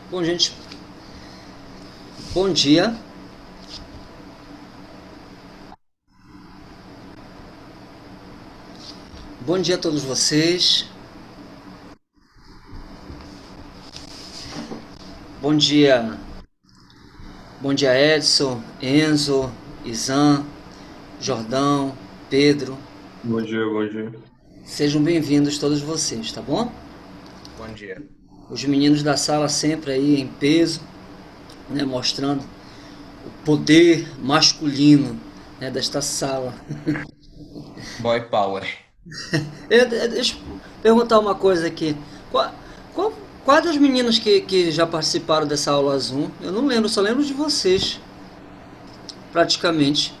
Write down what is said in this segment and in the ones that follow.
Bom, gente, bom dia. Bom dia a todos vocês. Bom dia, bom dia Edson, Enzo, Izan, Jordão, Pedro. Bom dia, bom dia. Sejam bem-vindos todos vocês, tá bom? Bom dia. Os meninos da sala sempre aí em peso, né, mostrando o poder masculino, né, desta sala. Boy Power. Deixa eu perguntar uma coisa aqui. Qual, qual, quais das meninas que já participaram dessa aula Zoom? Eu não lembro, só lembro de vocês, praticamente.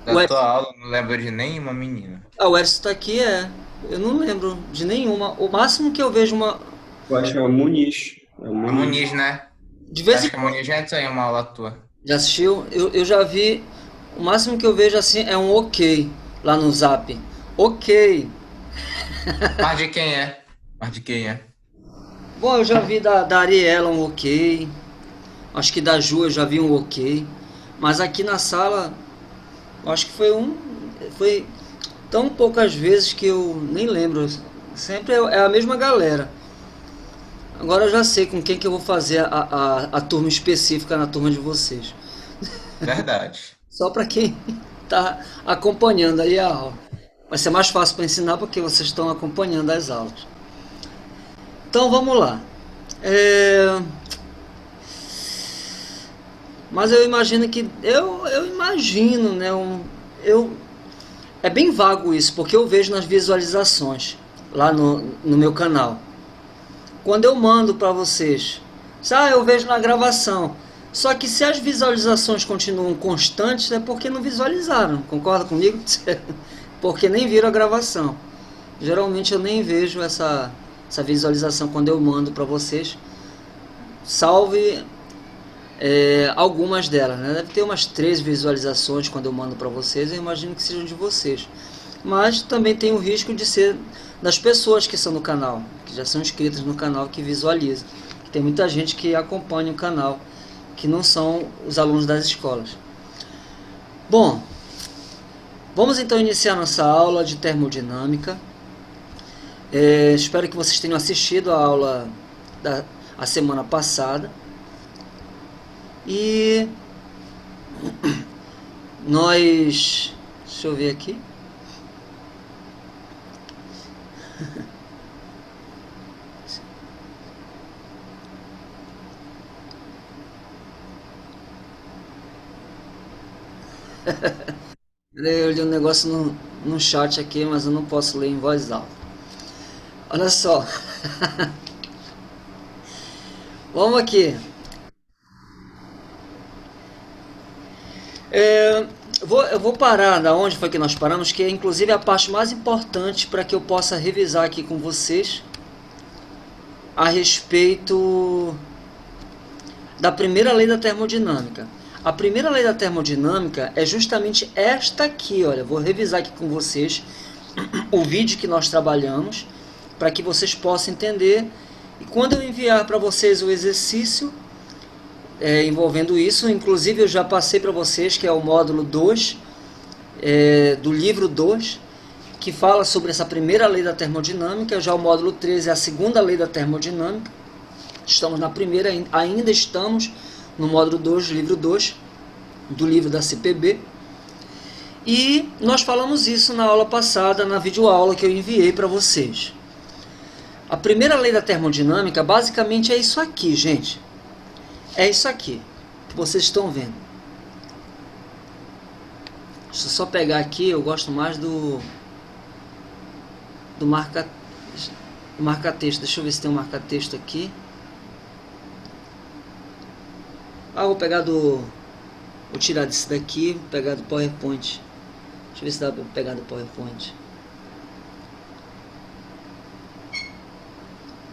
O, Da E- tua aula, não lembro de nenhuma menina. o Edson tá aqui, é. Eu não lembro de nenhuma. O máximo que eu vejo uma. Eu acho que é a Muniz. É o A Muniz. Muniz, né? De vez em Acho que a quando. Muniz já entrou em uma aula tua. Já assistiu? Eu já vi. O máximo que eu vejo assim é um ok lá no Zap. Ok. Mas de quem é? Mas de quem é? Bom, eu já vi da Ariela um ok. Acho que da Ju eu já vi um ok. Mas aqui na sala, eu acho que foi um. Foi tão poucas vezes que eu nem lembro. Sempre é a mesma galera. Agora eu já sei com quem que eu vou fazer a turma específica na turma de vocês. Verdade. Só para quem está acompanhando aí a aula. Vai ser mais fácil para ensinar porque vocês estão acompanhando as aulas. Então vamos lá. É, Mas eu imagino que. Eu imagino, né? É bem vago isso, porque eu vejo nas visualizações lá no meu canal. Quando eu mando para vocês, eu vejo na gravação. Só que se as visualizações continuam constantes, é porque não visualizaram. Concorda comigo? Porque nem viram a gravação. Geralmente eu nem vejo essa visualização quando eu mando para vocês. Salve algumas delas, né? Deve ter umas 3 visualizações quando eu mando para vocês. Eu imagino que sejam de vocês. Mas também tem o risco de ser das pessoas que são no canal, que já são inscritas no canal, que visualizam. Tem muita gente que acompanha o canal, que não são os alunos das escolas. Bom, vamos então iniciar nossa aula de termodinâmica. Espero que vocês tenham assistido a aula a semana passada. E nós... Deixa eu ver aqui. Eu li um negócio no chat aqui, mas eu não posso ler em voz alta. Olha só. Vamos aqui. Eu vou parar da onde foi que nós paramos, que é inclusive a parte mais importante para que eu possa revisar aqui com vocês a respeito da primeira lei da termodinâmica. A primeira lei da termodinâmica é justamente esta aqui, olha, vou revisar aqui com vocês o vídeo que nós trabalhamos para que vocês possam entender. E quando eu enviar para vocês o exercício envolvendo isso, inclusive eu já passei para vocês que é o módulo 2 do livro 2, que fala sobre essa primeira lei da termodinâmica. Já o módulo 3 é a segunda lei da termodinâmica. Estamos na primeira, ainda estamos no módulo 2, livro 2, do livro da CPB. E nós falamos isso na aula passada, na videoaula que eu enviei para vocês. A primeira lei da termodinâmica basicamente é isso aqui, gente. É isso aqui que vocês estão vendo. Deixa eu só pegar aqui, eu gosto mais do marca-texto. Deixa eu ver se tem um marca-texto aqui. Vou pegar vou tirar desse daqui, vou pegar do PowerPoint. Deixa eu ver se dá pra pegar do PowerPoint.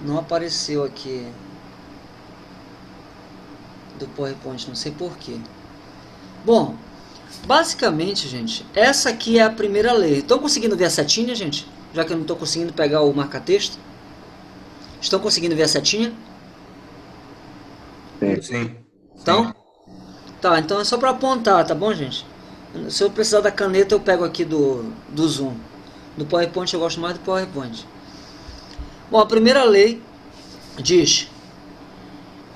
Não apareceu aqui do PowerPoint, não sei porquê. Bom, basicamente, gente, essa aqui é a primeira lei. Estão conseguindo ver a setinha, gente? Já que eu não estou conseguindo pegar o marca-texto. Estão conseguindo ver a setinha? Sim. Então, tá, então é só para apontar, tá bom, gente? Se eu precisar da caneta, eu pego aqui do Zoom. Do PowerPoint eu gosto mais do PowerPoint. Bom, a primeira lei diz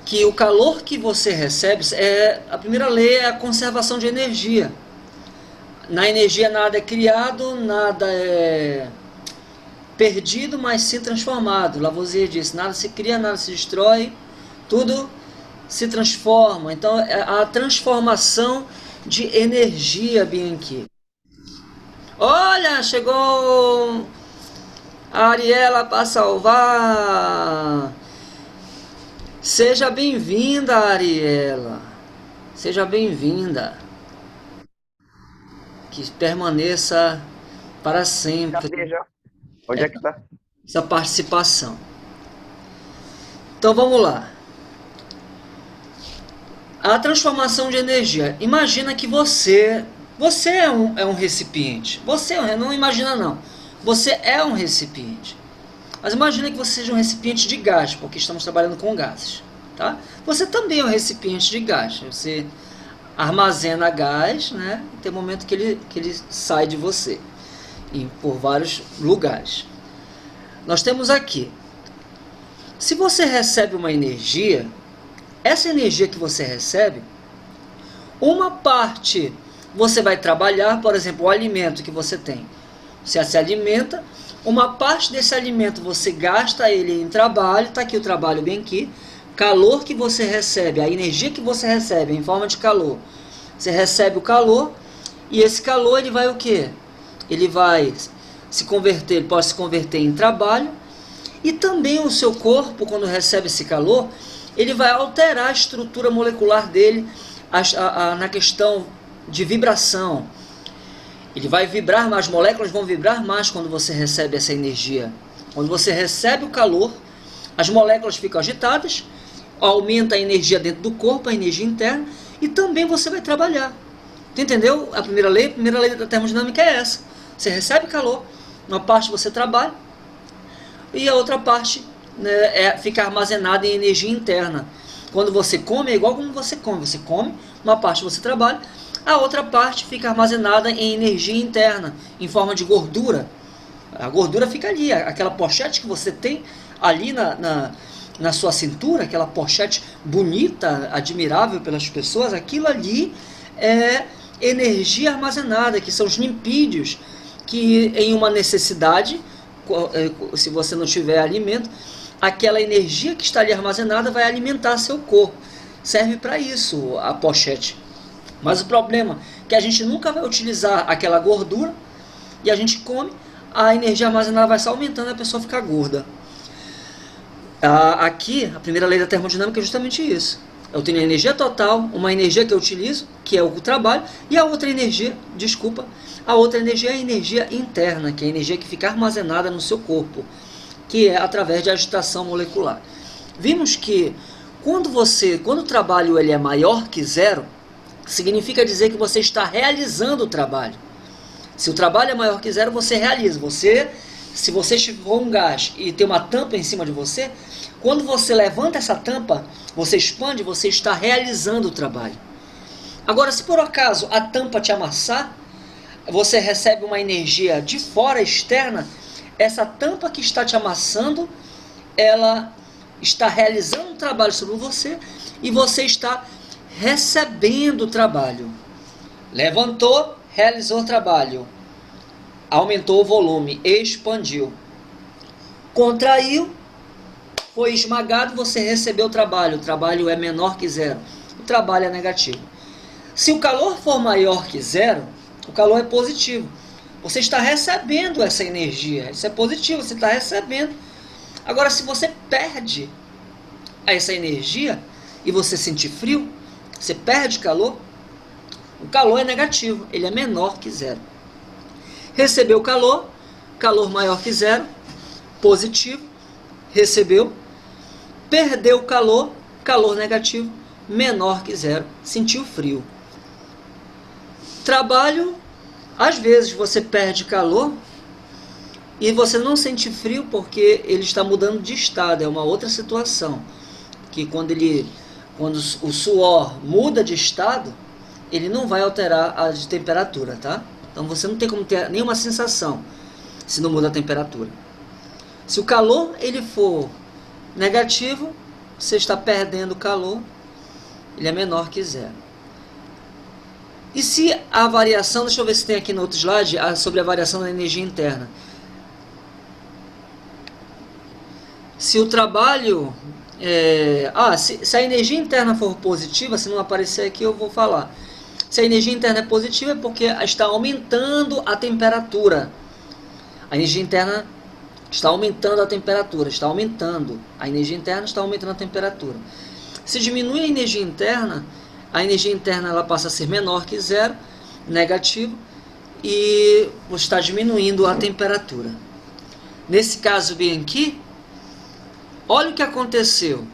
que o calor que você recebe, a primeira lei é a conservação de energia. Na energia nada é criado, nada é perdido, mas sim transformado. Lavoisier disse, nada se cria, nada se destrói, tudo se transforma. Então, é a transformação de energia, Bianchi. Olha, chegou a Ariela para salvar. Seja bem-vinda, Ariela. Seja bem-vinda. Que permaneça para sempre Veja. Onde é que tá? essa participação. Então vamos lá. A transformação de energia. Imagina que você é um recipiente. Não imagina não. Você é um recipiente. Mas imagina que você seja um recipiente de gás, porque estamos trabalhando com gases. Tá? Você também é um recipiente de gás. Você armazena gás, né? E tem um momento que ele sai de você. E por vários lugares. Nós temos aqui. Se você recebe uma energia, essa energia que você recebe, uma parte você vai trabalhar, por exemplo, o alimento que você tem. Você se alimenta, uma parte desse alimento você gasta ele em trabalho, está aqui o trabalho bem aqui, calor que você recebe, a energia que você recebe em forma de calor. Você recebe o calor e esse calor ele vai o quê? Ele vai se converter, ele pode se converter em trabalho e também o seu corpo, quando recebe esse calor, ele vai alterar a estrutura molecular dele na questão de vibração. Ele vai vibrar mais, as moléculas vão vibrar mais quando você recebe essa energia. Quando você recebe o calor, as moléculas ficam agitadas, aumenta a energia dentro do corpo, a energia interna, e também você vai trabalhar. Entendeu? A primeira lei da termodinâmica é essa. Você recebe calor, uma parte você trabalha, e a outra parte, né, fica armazenada em energia interna. Quando você come, é igual como você come, uma parte você trabalha, a outra parte fica armazenada em energia interna, em forma de gordura. A gordura fica ali, aquela pochete que você tem ali na sua cintura, aquela pochete bonita, admirável pelas pessoas, aquilo ali é energia armazenada, que são os lipídios, que em uma necessidade, se você não tiver alimento, aquela energia que está ali armazenada vai alimentar seu corpo. Serve para isso a pochete. Mas o problema é que a gente nunca vai utilizar aquela gordura e a gente come, a energia armazenada vai só aumentando e a pessoa fica gorda. Aqui, a primeira lei da termodinâmica é justamente isso. Eu tenho a energia total, uma energia que eu utilizo, que é o trabalho, e a outra energia é a energia interna, que é a energia que fica armazenada no seu corpo, que é através de agitação molecular. Vimos que quando o trabalho ele é maior que zero, significa dizer que você está realizando o trabalho. Se o trabalho é maior que zero, você realiza. Se você for um gás e tem uma tampa em cima de você, quando você levanta essa tampa, você expande, você está realizando o trabalho. Agora, se por acaso a tampa te amassar, você recebe uma energia de fora, externa, essa tampa que está te amassando, ela está realizando um trabalho sobre você e você está recebendo o trabalho. Levantou, realizou o trabalho. Aumentou o volume, expandiu. Contraiu, foi esmagado, você recebeu o trabalho é menor que zero. O trabalho é negativo. Se o calor for maior que zero, o calor é positivo. Você está recebendo essa energia, isso é positivo, você está recebendo. Agora, se você perde essa energia e você sentir frio, você perde calor, o calor é negativo, ele é menor que zero. Recebeu calor, calor maior que zero, positivo, recebeu. Perdeu calor, calor negativo, menor que zero, sentiu frio. Trabalho, às vezes você perde calor e você não sente frio porque ele está mudando de estado, é uma outra situação. Que quando ele Quando o suor muda de estado, ele não vai alterar a de temperatura, tá? Então você não tem como ter nenhuma sensação se não muda a temperatura. Se o calor ele for negativo, você está perdendo calor, ele é menor que zero. E se a variação, deixa eu ver se tem aqui no outro slide, sobre a variação da energia interna. Se o trabalho... se a energia interna for positiva, se não aparecer aqui eu vou falar. Se a energia interna é positiva é porque está aumentando a temperatura. A energia interna está aumentando a temperatura, está aumentando. A energia interna está aumentando a temperatura. Se diminui a energia interna ela passa a ser menor que zero, negativo, e está diminuindo a temperatura. Nesse caso bem aqui, olha o que aconteceu.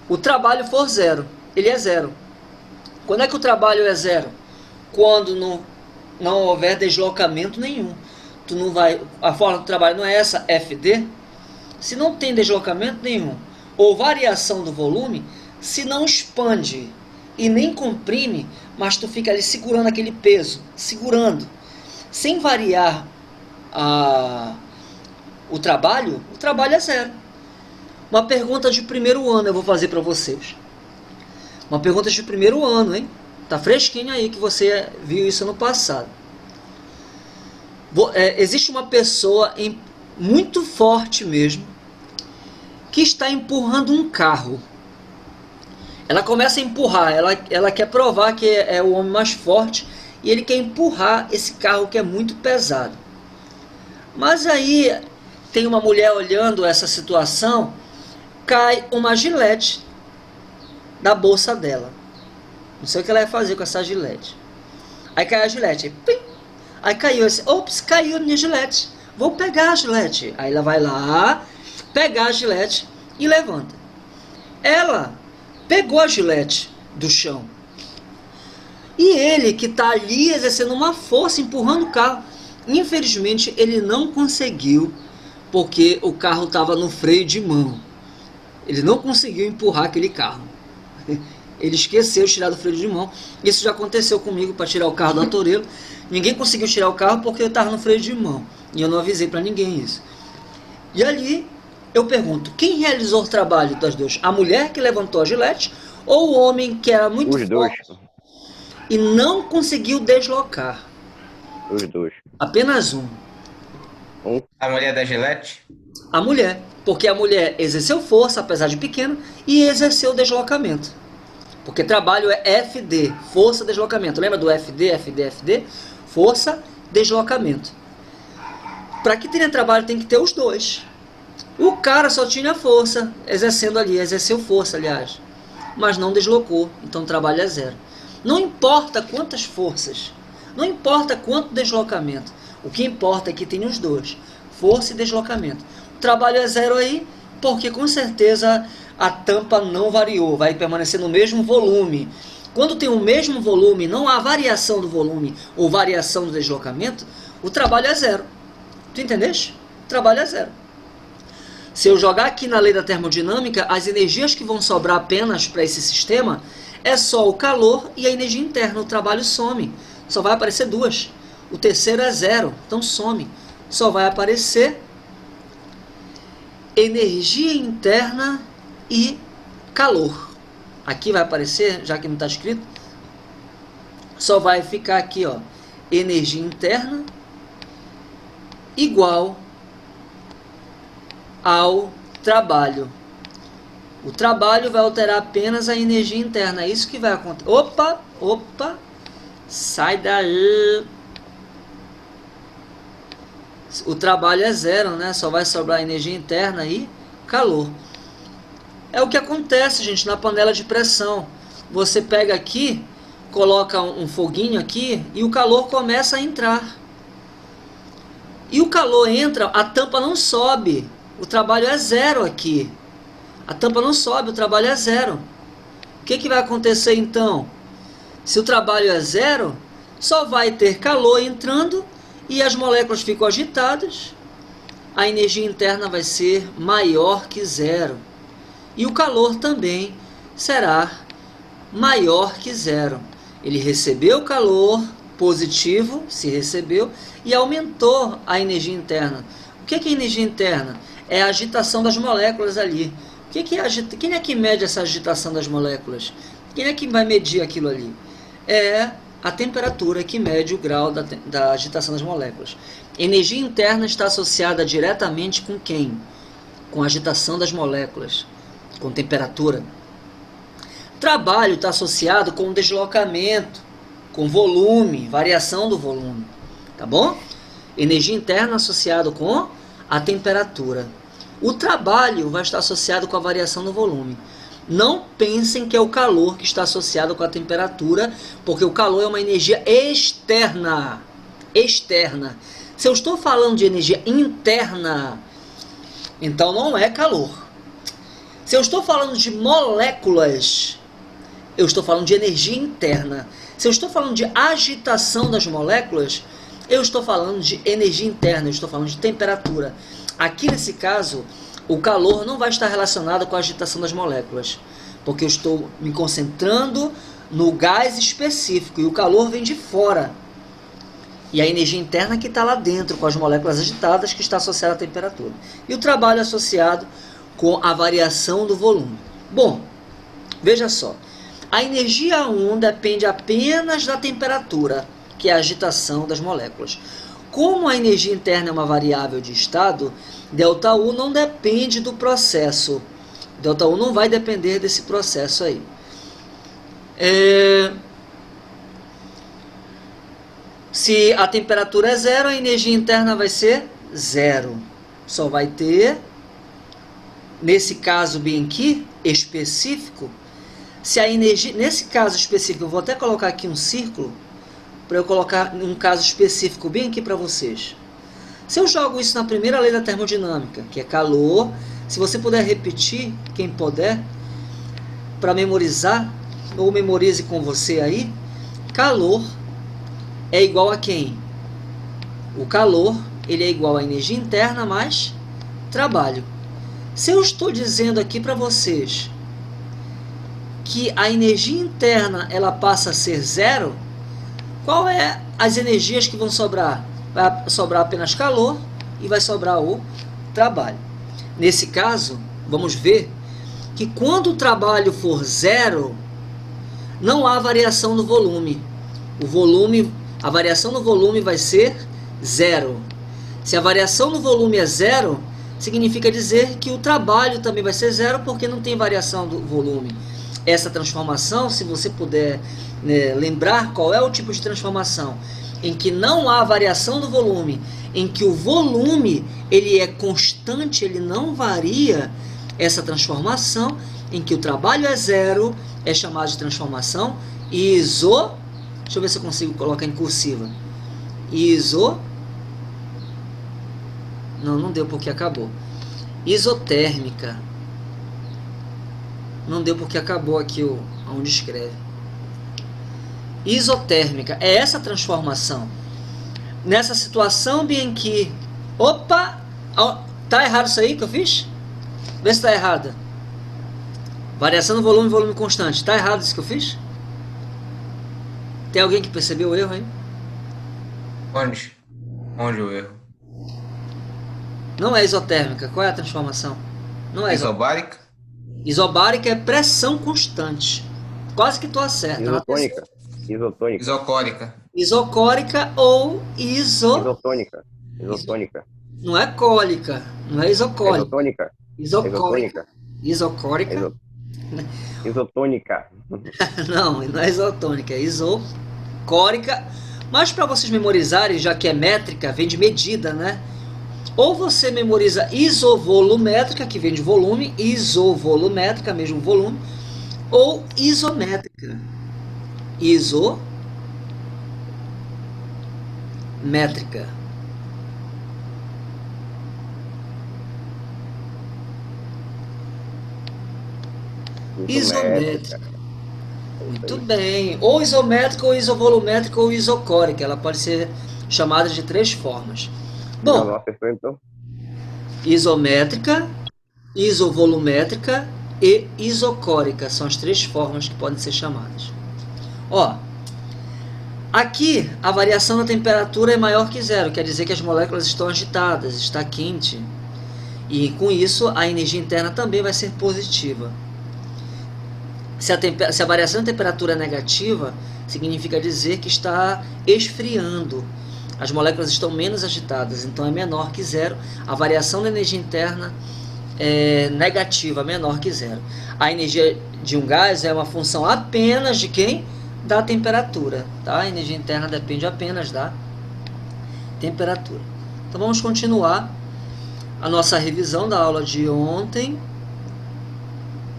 O trabalho for zero, ele é zero. Quando é que o trabalho é zero? Quando não houver deslocamento nenhum. A forma do trabalho não é essa, FD. Se não tem deslocamento nenhum, ou variação do volume, se não expande e nem comprime, mas tu fica ali segurando aquele peso, segurando, sem variar o trabalho é zero. Uma pergunta de primeiro ano eu vou fazer para vocês. Uma pergunta de primeiro ano, hein? Tá fresquinho aí que você viu isso no passado. Existe uma pessoa muito forte mesmo que está empurrando um carro. Ela começa a empurrar, ela quer provar que é o homem mais forte e ele quer empurrar esse carro que é muito pesado. Mas aí tem uma mulher olhando essa situação, cai uma gilete da bolsa dela. Não sei o que ela vai fazer com essa gilete. Aí cai a gilete, pim! Aí caiu esse, ops, caiu a minha gilete, vou pegar a gilete. Aí ela vai lá, pegar a gilete e levanta. Ela pegou a gilete do chão. E ele que está ali exercendo uma força, empurrando o carro, infelizmente ele não conseguiu, porque o carro estava no freio de mão. Ele não conseguiu empurrar aquele carro. Ele esqueceu de tirar do freio de mão. Isso já aconteceu comigo para tirar o carro do atoreiro. Ninguém conseguiu tirar o carro porque eu estava no freio de mão. E eu não avisei para ninguém isso. E ali eu pergunto, quem realizou o trabalho das duas? A mulher que levantou a gilete ou o homem que era muito Os dois. forte e não conseguiu deslocar? Os dois. Apenas um. A mulher da gilete? A mulher. Porque a mulher exerceu força, apesar de pequena, e exerceu deslocamento. Porque trabalho é FD, força, deslocamento. Lembra do FD, FD, FD? Força, deslocamento. Para que tenha trabalho tem que ter os dois. O cara só tinha força, exerceu força, aliás. Mas não deslocou, então o trabalho é zero. Não importa quantas forças, não importa quanto deslocamento. O que importa é que tem os dois, força e deslocamento. O trabalho é zero aí, porque com certeza a tampa não variou, vai permanecer no mesmo volume. Quando tem o mesmo volume, não há variação do volume ou variação do deslocamento, o trabalho é zero. Tu entendeste? O trabalho é zero. Se eu jogar aqui na lei da termodinâmica, as energias que vão sobrar apenas para esse sistema é só o calor e a energia interna. O trabalho some. Só vai aparecer duas. O terceiro é zero, então some. Só vai aparecer energia interna e calor. Aqui vai aparecer, já que não está escrito, só vai ficar aqui, ó, energia interna igual ao trabalho. O trabalho vai alterar apenas a energia interna. É isso que vai acontecer. Opa, sai daí. O trabalho é zero, né? Só vai sobrar energia interna e calor. É o que acontece, gente, na panela de pressão. Você pega aqui, coloca um foguinho aqui e o calor começa a entrar. E o calor entra, a tampa não sobe. O trabalho é zero aqui. A tampa não sobe, o trabalho é zero. O que vai acontecer então? Se o trabalho é zero, só vai ter calor entrando e as moléculas ficam agitadas. A energia interna vai ser maior que zero. E o calor também será maior que zero. Ele recebeu calor positivo, se recebeu, e aumentou a energia interna. O que é energia interna? É a agitação das moléculas ali. Quem é que mede essa agitação das moléculas? Quem é que vai medir aquilo ali? É a temperatura que mede o grau da agitação das moléculas. Energia interna está associada diretamente com quem? Com a agitação das moléculas, com temperatura. Trabalho está associado com deslocamento, com volume, variação do volume, tá bom? Energia interna associado com a temperatura. O trabalho vai estar associado com a variação do volume. Não pensem que é o calor que está associado com a temperatura, porque o calor é uma energia externa. Externa. Se eu estou falando de energia interna, então não é calor. Se eu estou falando de moléculas, eu estou falando de energia interna. Se eu estou falando de agitação das moléculas, eu estou falando de energia interna, eu estou falando de temperatura. Aqui nesse caso, o calor não vai estar relacionado com a agitação das moléculas, porque eu estou me concentrando no gás específico e o calor vem de fora. E a energia interna que está lá dentro, com as moléculas agitadas, que está associada à temperatura. E o trabalho associado com a variação do volume. Bom, veja só. A energia 1 depende apenas da temperatura, que é a agitação das moléculas. Como a energia interna é uma variável de estado, ΔU não depende do processo. ΔU não vai depender desse processo aí. Se a temperatura é zero, a energia interna vai ser zero. Só vai ter, nesse caso bem aqui, específico, se a energia, nesse caso específico, eu vou até colocar aqui um círculo, para eu colocar um caso específico bem aqui para vocês. Se eu jogo isso na primeira lei da termodinâmica, que é calor, se você puder repetir, quem puder, para memorizar, ou memorize com você aí, calor é igual a quem? O calor, ele é igual a energia interna mais trabalho. Se eu estou dizendo aqui para vocês que a energia interna ela passa a ser zero, qual é as energias que vão sobrar? Vai sobrar apenas calor e vai sobrar o trabalho. Nesse caso, vamos ver que quando o trabalho for zero, não há variação no volume. A variação no volume vai ser zero. Se a variação no volume é zero, significa dizer que o trabalho também vai ser zero, porque não tem variação do volume. Essa transformação, se você puder lembrar qual é o tipo de transformação em que não há variação do volume, em que o volume ele é constante, ele não varia, essa transformação em que o trabalho é zero é chamada de transformação deixa eu ver se eu consigo colocar em cursiva. Não deu porque acabou. Isotérmica. Não deu porque acabou aqui onde escreve. Isotérmica. É essa transformação. Nessa situação bem aqui. Opa! Tá errado isso aí que eu fiz? Vê se tá errado. Variação no volume, volume constante. Tá errado isso que eu fiz? Tem alguém que percebeu o erro aí? Onde o erro? Não é isotérmica. Qual é a transformação? Não é Isobárica? Isobárica é pressão constante. Quase que tu acerta. Isotônica. Isotônica. Isocórica? Isocórica ou Isotônica. Isotônica. Não é cólica. Não é isocólica. Isotônica. Isocórica. Isocórica. Isotônica. Não é isotônica. É isocórica. Mas para vocês memorizarem, já que é métrica, vem de medida, né? Ou você memoriza isovolumétrica, que vem de volume, isovolumétrica, mesmo volume, ou isométrica. Isométrica. Isométrica. Muito bem. Ou isométrica, ou isovolumétrica, ou isocórica. Ela pode ser chamada de 3 formas. Bom, Não acertou, então? isométrica, isovolumétrica e isocórica. São as três formas que podem ser chamadas. Ó, aqui a variação da temperatura é maior que zero, quer dizer que as moléculas estão agitadas, está quente. E com isso a energia interna também vai ser positiva. Se a variação da temperatura é negativa, significa dizer que está esfriando. As moléculas estão menos agitadas, então é menor que zero. A variação da energia interna é negativa, menor que zero. A energia de um gás é uma função apenas de quem? Da temperatura. Tá? A energia interna depende apenas da temperatura. Então vamos continuar a nossa revisão da aula de ontem,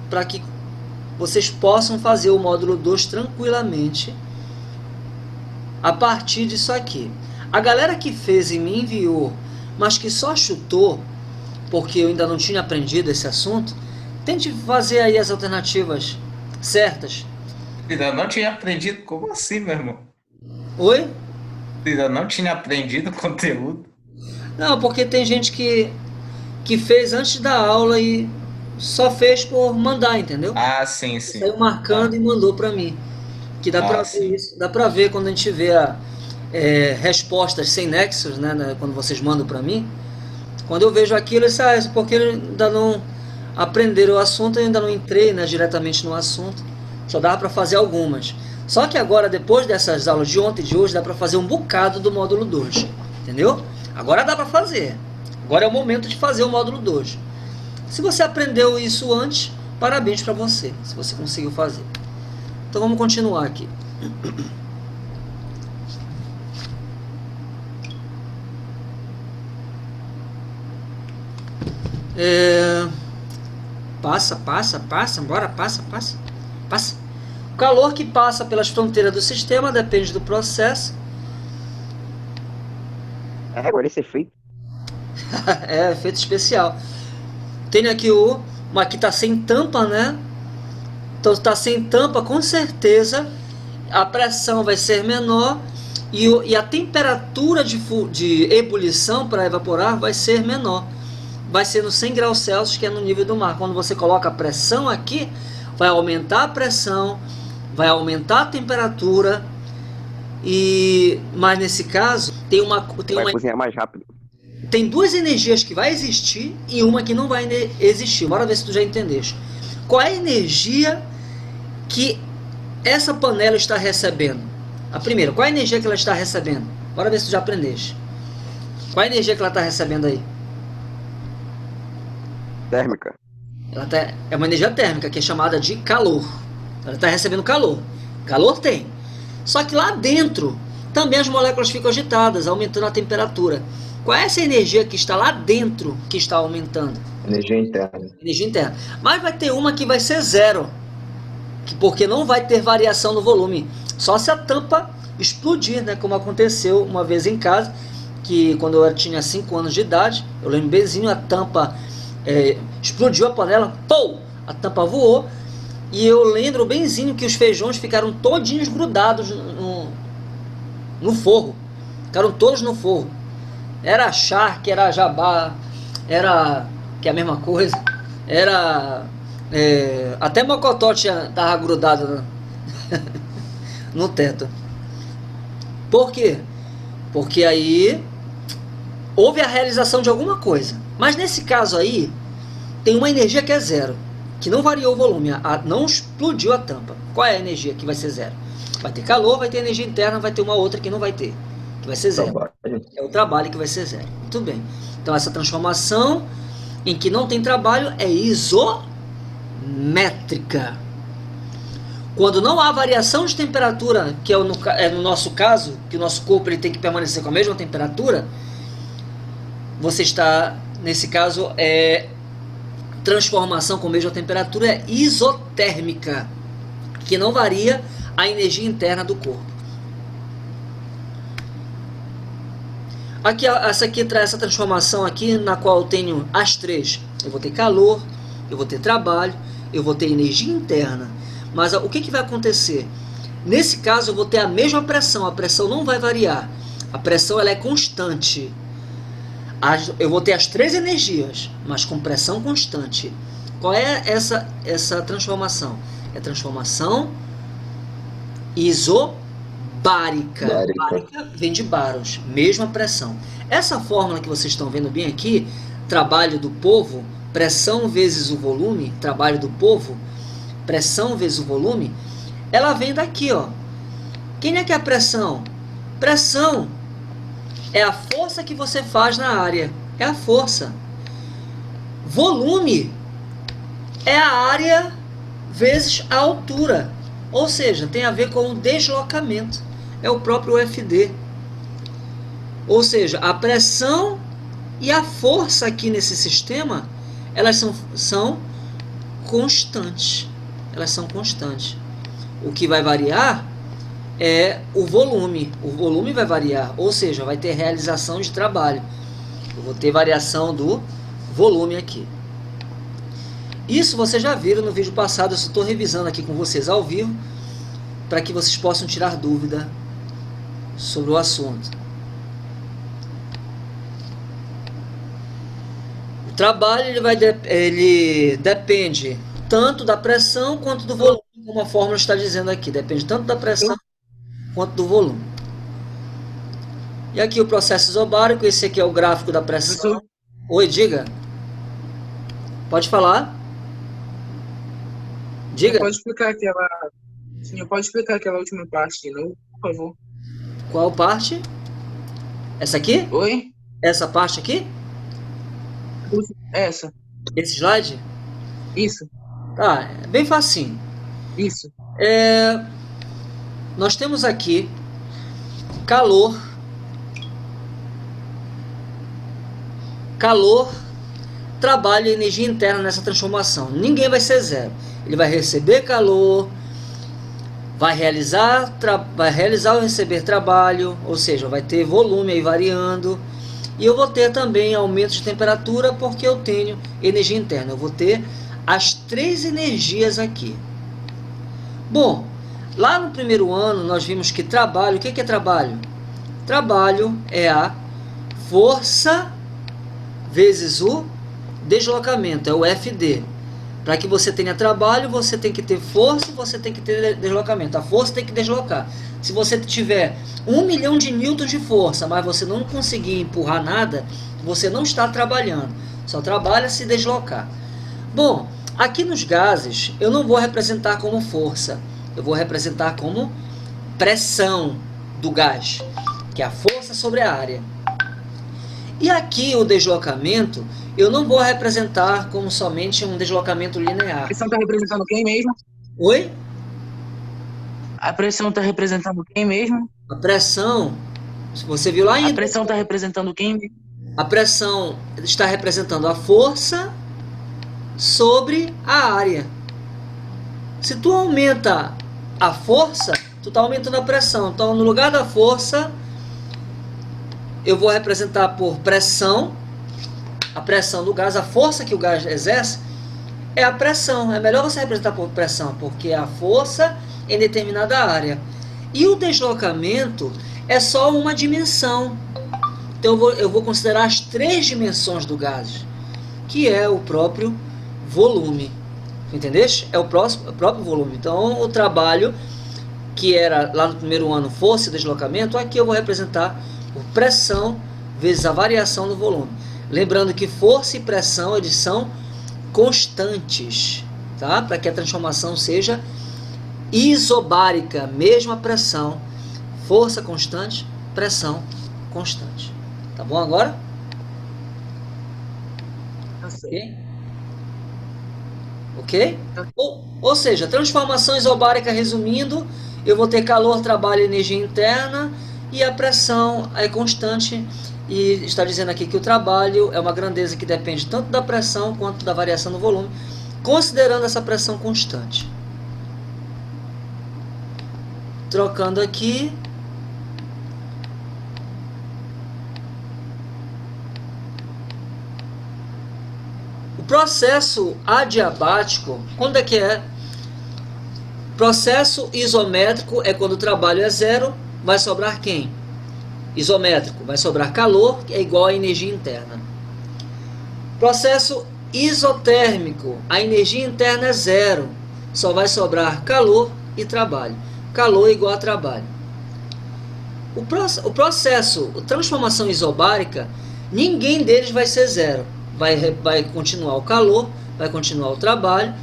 para que vocês possam fazer o módulo 2 tranquilamente a partir disso aqui. A galera que fez e me enviou, mas que só chutou, porque eu ainda não tinha aprendido esse assunto, tente fazer aí as alternativas certas. Ainda não tinha aprendido? Como assim, meu irmão? Oi? Ainda não tinha aprendido o conteúdo? Não, porque tem gente que fez antes da aula e só fez por mandar, entendeu? Ah, sim, sim. Saiu marcando e mandou para mim. Que dá para ver isso. Dá para ver quando a gente vê respostas sem nexos, né, quando vocês mandam para mim. Quando eu vejo aquilo, eu sei, porque ainda não aprenderam o assunto, eu ainda não entrei, né, diretamente no assunto. Só dava para fazer algumas. Só que agora, depois dessas aulas de ontem e de hoje, dá para fazer um bocado do módulo 2. Entendeu? Agora dá para fazer. Agora é o momento de fazer o módulo 2. Se você aprendeu isso antes, parabéns para você, se você conseguiu fazer. Então vamos continuar aqui. Passa, bora, passa. O calor que passa pelas fronteiras do sistema depende do processo. Agora esse efeito. É, efeito especial. Tem aqui uma que está sem tampa, né? Então está sem tampa, com certeza a pressão vai ser menor e a temperatura de ebulição para evaporar vai ser menor. Vai ser no 100 graus Celsius, que é no nível do mar. Quando você coloca a pressão aqui, vai aumentar a pressão, vai aumentar a temperatura, mas nesse caso Vai cozinhar mais rápido. Tem duas energias que vai existir e uma que não vai existir. Bora ver se tu já entendeste. Qual é a energia que essa panela está recebendo? A primeira, qual é a energia que ela está recebendo? Bora ver se tu já aprendeste. Qual é a energia que ela está recebendo aí? Térmica. É uma energia térmica, que é chamada de calor. Ela está recebendo calor. Calor tem. Só que lá dentro, também as moléculas ficam agitadas, aumentando a temperatura. Qual é essa energia que está lá dentro que está aumentando? Energia interna. Energia interna. Mas vai ter uma que vai ser zero, porque não vai ter variação no volume. Só se a tampa explodir, né? Como aconteceu uma vez em casa, que quando eu tinha 5 anos de idade, eu lembro benzinho, a tampa explodiu a panela, pô! A tampa voou, e eu lembro benzinho que os feijões ficaram todinhos grudados no forro. Ficaram todos no forro. Era charque, era jabá, que é a mesma coisa, até mocotó estava grudado no teto. Por quê? Porque aí houve a realização de alguma coisa. Mas nesse caso aí, tem uma energia que é zero, que não variou o volume, não explodiu a tampa. Qual é a energia que vai ser zero? Vai ter calor, vai ter energia interna, vai ter uma outra que não vai ter, que vai ser zero. É o trabalho que vai ser zero. Muito bem. Então essa transformação em que não tem trabalho é isométrica. Quando não há variação de temperatura, que é no nosso caso, que o nosso corpo ele tem que permanecer com a mesma temperatura, você está, nesse caso, transformação com a mesma temperatura é isotérmica, que não varia a energia interna do corpo. Aqui, essa aqui traz essa transformação aqui, na qual eu tenho as três. Eu vou ter calor, eu vou ter trabalho, eu vou ter energia interna. Mas o que vai acontecer? Nesse caso eu vou ter a mesma pressão, a pressão não vai variar. A pressão ela é constante. Eu vou ter as três energias, mas com pressão constante. Qual é essa transformação? É transformação isobárica. Bárica vem de baros, mesma pressão. Essa fórmula que vocês estão vendo bem aqui, trabalho do povo, pressão vezes o volume, trabalho do povo, pressão vezes o volume, ela vem daqui, ó. Quem é que é a pressão? Pressão é a força que você faz na área. É a força. Volume é a área vezes a altura. Ou seja, tem a ver com o deslocamento. É o próprio UFD. Ou seja, a pressão e a força aqui nesse sistema, elas são constantes. Elas são constantes. O que vai variar é o volume. O volume vai variar, ou seja, vai ter realização de trabalho. Eu vou ter variação do volume aqui. Isso vocês já viram no vídeo passado, eu só estou revisando aqui com vocês ao vivo, para que vocês possam tirar dúvida sobre o assunto. O trabalho ele depende tanto da pressão quanto do volume, como a fórmula está dizendo aqui. Depende tanto da pressão quanto do volume. E aqui o processo isobárico, esse aqui é o gráfico da pressão. Oi, diga. Pode falar. Diga. Pode explicar aquela última parte de novo, por favor. Qual parte? Essa aqui? Oi? Essa parte aqui? Essa. Esse slide? Isso. Tá, é bem facinho. Isso. Nós temos aqui calor, trabalho e energia interna nessa transformação. Ninguém vai ser zero. Ele vai receber calor, vai realizar ou receber trabalho, ou seja, vai ter volume aí variando. E eu vou ter também aumento de temperatura porque eu tenho energia interna. Eu vou ter as três energias aqui. Bom, lá no primeiro ano nós vimos que trabalho, o que é trabalho? Trabalho é a força vezes o deslocamento, é o FD. Para que você tenha trabalho, você tem que ter força e você tem que ter deslocamento. A força tem que deslocar. Se você tiver 1 milhão de newtons de força, mas você não conseguir empurrar nada, você não está trabalhando. Só trabalha se deslocar. Bom, aqui nos gases, eu não vou representar como força. Eu vou representar como pressão do gás, que é a força sobre a área. E aqui o deslocamento, eu não vou representar como somente um deslocamento linear. A pressão está representando quem mesmo? Oi? A pressão está representando quem mesmo? A pressão, você viu lá ainda? A pressão está representando quem mesmo? A pressão está representando a força sobre a área. Se tu aumenta a força, tu está aumentando a pressão. Então, no lugar da força, eu vou representar por pressão. A pressão do gás, a força que o gás exerce é a pressão. É melhor você representar por pressão, porque é a força em determinada área. E o deslocamento é só uma dimensão. Então eu vou considerar as três dimensões do gás, que é o próprio volume. Entendeste? É o próprio volume. Então o trabalho, que era lá no primeiro ano força e deslocamento, aqui eu vou representar por pressão vezes a variação do volume. Lembrando que força e pressão eles são constantes, tá? Para que a transformação seja isobárica, mesma pressão, força constante, pressão constante. Tá bom agora? Ok? Ok? Ou seja, transformação isobárica, resumindo, eu vou ter calor, trabalho e energia interna, e a pressão é constante. E está dizendo aqui que o trabalho é uma grandeza que depende tanto da pressão quanto da variação do volume, considerando essa pressão constante. Trocando aqui. O processo adiabático, quando é que é? Processo isométrico é quando o trabalho é zero, vai sobrar quem? Isométrico, vai sobrar calor, que é igual a energia interna. Processo isotérmico, a energia interna é zero. Só vai sobrar calor e trabalho. Calor igual a trabalho. O processo, a transformação isobárica, ninguém deles vai ser zero. Vai continuar o calor, vai continuar o trabalho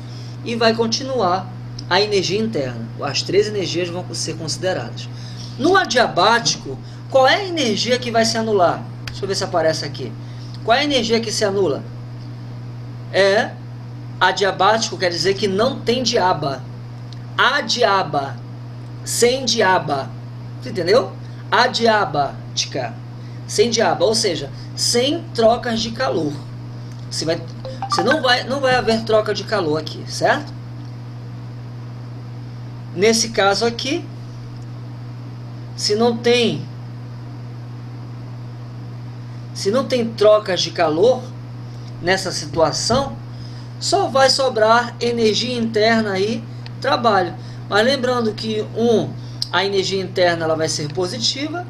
e vai continuar a energia interna. As três energias vão ser consideradas. No adiabático, qual é a energia que vai se anular? Deixa eu ver se aparece aqui. Qual é a energia que se anula? Adiabático quer dizer que não tem diaba. Adiaba, sem diaba. Você entendeu? Adiabática, sem diaba, ou seja, sem trocas de calor. Não vai haver troca de calor aqui, certo? Nesse caso aqui, se não tem trocas de calor nessa situação, só vai sobrar energia interna aí, trabalho. Mas lembrando que a energia interna ela vai ser positiva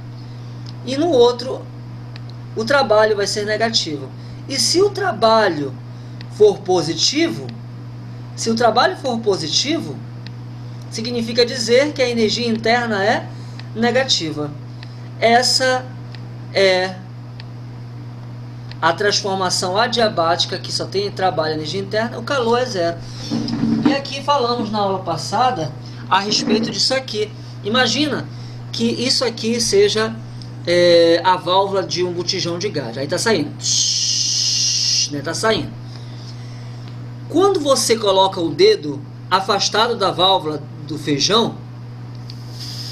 e no outro o trabalho vai ser negativo. E se o trabalho for positivo, significa dizer que a energia interna é negativa. Essa é a transformação adiabática, que só tem trabalho e energia interna. O calor é zero. E aqui falamos na aula passada a respeito disso aqui. Imagina que isso aqui seja a válvula de um botijão de gás. Aí está saindo. Está saindo. Quando você coloca o dedo afastado da válvula do feijão,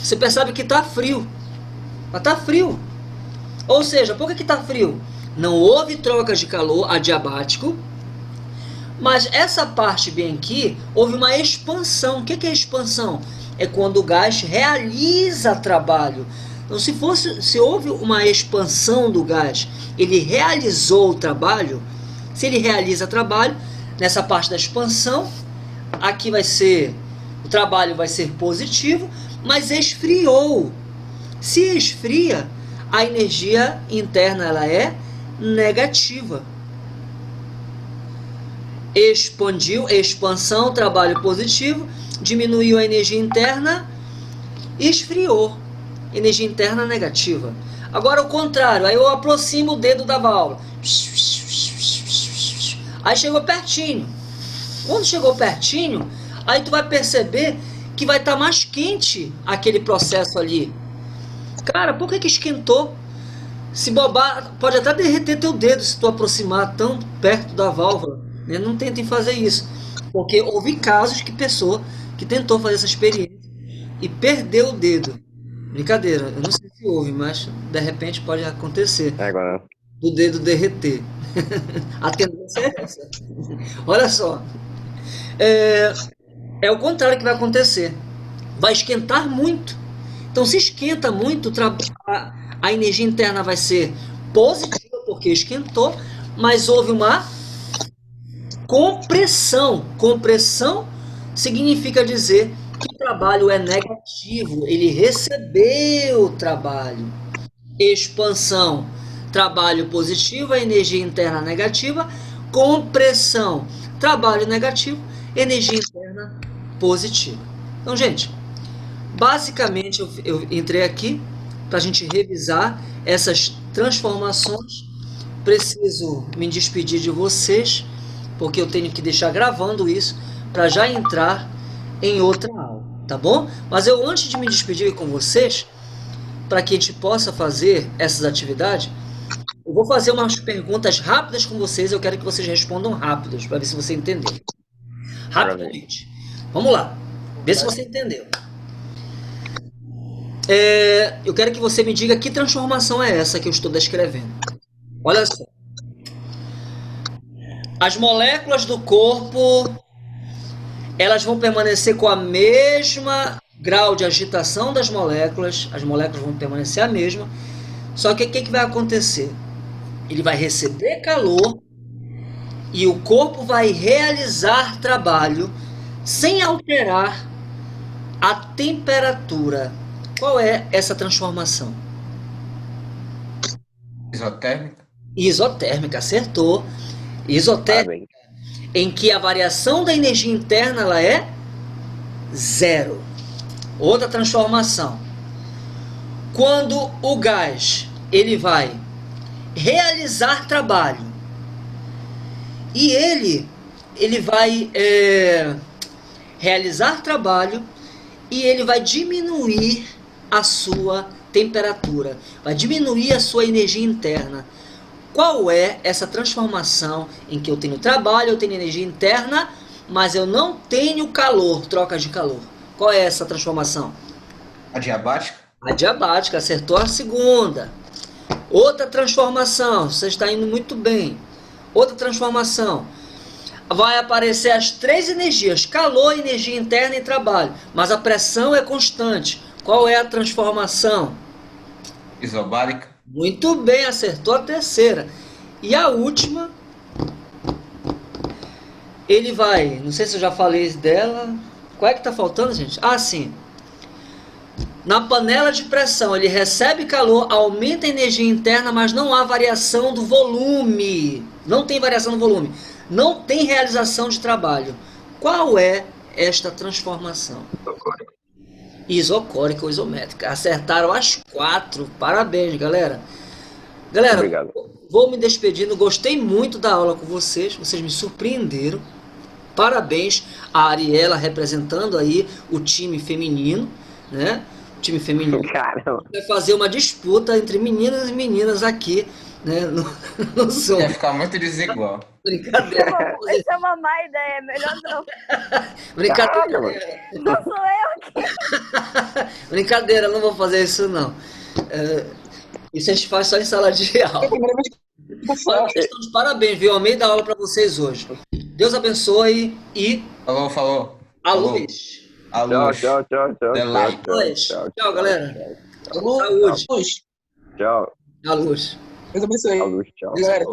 você percebe que está frio. Mas está frio. Ou seja, por que está frio? Não houve troca de calor adiabático, mas essa parte bem aqui, houve uma expansão. O que é expansão? É quando o gás realiza trabalho. Então, se houve uma expansão do gás, ele realizou o trabalho. Se ele realiza trabalho, nessa parte da expansão, aqui o trabalho vai ser positivo, mas esfriou. Se esfria, a energia interna ela é negativa. Expandiu, expansão, trabalho positivo, diminuiu a energia interna, esfriou, energia interna negativa. Agora o contrário, aí eu aproximo o dedo da válvula, aí chegou pertinho. Quando chegou pertinho, aí tu vai perceber que vai estar mais quente aquele processo ali. Cara, por que esquentou? Se bobar, pode até derreter teu dedo se tu aproximar tão perto da válvula. Não tentem fazer isso, porque houve casos que pessoa que tentou fazer essa experiência e perdeu o dedo. Brincadeira, eu não sei se houve, mas de repente pode acontecer. Agora. Do dedo derreter. A tendência é essa. Olha só. É o contrário que vai acontecer. Vai esquentar muito. Então, se esquenta muito, a energia interna vai ser positiva, porque esquentou, mas houve uma compressão. Compressão significa dizer que o trabalho é negativo, ele recebeu o trabalho. Expansão, trabalho positivo, a energia interna negativa. Compressão, trabalho negativo, energia interna positiva. Então, gente, basicamente eu entrei aqui para a gente revisar essas transformações. Preciso me despedir de vocês, porque eu tenho que deixar gravando isso para já entrar em outra aula, tá bom? Mas antes de me despedir com vocês, para que a gente possa fazer essas atividades, eu vou fazer umas perguntas rápidas com vocês. Eu quero que vocês respondam rápidos, para ver se você entendeu. Rapidamente. Vamos lá. Vê se você entendeu. Eu quero que você me diga que transformação é essa que eu estou descrevendo. Olha só. As moléculas do corpo, elas vão permanecer com a mesma grau de agitação das moléculas. As moléculas vão permanecer a mesma. Só que o que vai acontecer? Ele vai receber calor e o corpo vai realizar trabalho sem alterar a temperatura. Qual é essa transformação? Isotérmica. Isotérmica, acertou. Isotérmica em que a variação da energia interna ela é zero. Outra transformação. Quando o gás ele vai realizar trabalho e ele vai realizar trabalho e ele vai diminuir a sua temperatura, vai diminuir a sua energia interna. Qual é essa transformação em que eu tenho trabalho, eu tenho energia interna, mas eu não tenho calor, troca de calor? Qual é essa transformação? Adiabática? Adiabática, acertou a segunda. Outra transformação, você está indo muito bem. Outra transformação. Vai aparecer as três energias, calor, energia interna e trabalho. Mas a pressão é constante. Qual é a transformação? Isobárica? Muito bem, acertou a terceira. E a última, ele vai, não sei se eu já falei dela. Qual é que está faltando, gente? Ah, sim. Na panela de pressão, ele recebe calor, aumenta a energia interna, mas não há variação do volume. Não tem variação do volume. Não tem realização de trabalho. Qual é esta transformação? Isocórica ou isométrica. Acertaram as 4. Parabéns, galera. Galera, Obrigado. vou me despedindo. Gostei muito da aula com vocês. Vocês me surpreenderam. Parabéns a Ariela representando aí o time feminino, né? O time feminino Caramba. vai fazer uma disputa entre meninas e meninas aqui, né? No Zoom. Ia ficar muito desigual. Brincadeira. Isso é uma má ideia, melhor não. Brincadeira. Não sou eu aqui. Brincadeira, não vou fazer isso não. Isso a gente faz só em sala de aula. Parabéns, viu? Amei dar aula para vocês hoje. Deus abençoe e Falou, falou. a Falou. luz. A Tchau, luz. tchau, tchau, tchau. The light. Tchau, galera. Alô? Saúde. Luz. Tchau. A luz. Deus abençoe. A luz, tchau. Galera,